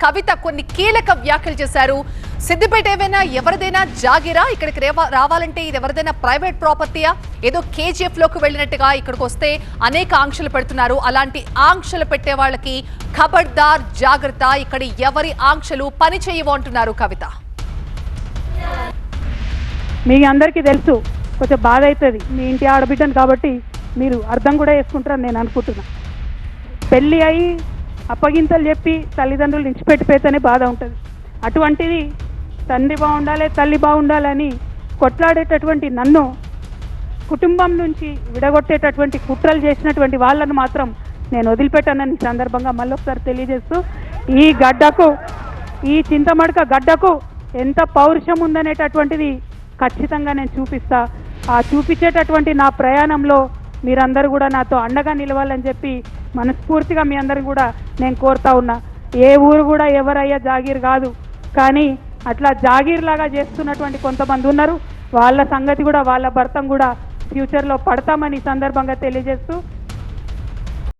కవిత కొన్ని కీలక వ్యాఖ్యలు చేశారు. సిద్దిపేట ఏమైనా ఎవరిదైనా జాగిరా, ఇక్కడికి రావాలంటే ఇది ఎవరిదైనా ప్రైవేట్ ప్రాపర్టీయా, ఏదో కేజీఎఫ్ లోకి వెళ్ళినట్టుగా ఇక్కడికి వస్తే అనేక ఆంక్షలు పెడుతున్నారు. అలాంటి ఆంక్షలు పెట్టే వాళ్ళకి ఖబర్దార్ జాగ్రత్త, ఇక్కడ ఎవరి ఆంక్షలు పని చేయవు అంటున్నారు కవిత. మీ అందరికీ తెలుసు, కొంచెం బాధ అవుతుంది, మీ ఇంటి ఆడబిడ్డను కాబట్టి మీరు అర్థం కూడా చేసుకుంటారని నేను అనుకుంటున్నా. పెళ్ళి అయి అప్పగింతలు చెప్పి తల్లిదండ్రులు నిలిచిపెట్టిపోతేనే బాధ ఉంటుంది. అటువంటిది తండ్రి బాగుండాలి తల్లి బాగుండాలని కొట్లాడేటటువంటి నన్ను కుటుంబం నుంచి విడగొట్టేటటువంటి కుట్రలు చేసినటువంటి వాళ్ళను మాత్రం నేను వదిలిపెట్టానని సందర్భంగా మళ్ళొకసారి తెలియజేస్తూ, ఈ గడ్డకు, ఈ చింతమడక గడ్డకు ఎంత పౌరుషం ఉందనేటటువంటిది ఖచ్చితంగా నేను చూపిస్తా. ఆ చూపించేటటువంటి నా ప్రయాణంలో మీరందరూ కూడా నాతో అండగా నిలవాలని చెప్పి మనస్ఫూర్తిగా మీ అందరిని కూడా నేను కోరుతా ఉన్నా. ఏ ఊరు కూడా ఎవరయ్యా జాగీర్ కాదు, కానీ అట్లా జాగీర్ లాగా చేస్తున్నటువంటి కొంతమంది ఉన్నారు. వాళ్ళ సంగతి కూడా, వాళ్ళ భర్తం కూడా ఫ్యూచర్లో పడతామని సందర్భంగా తెలియజేస్తూ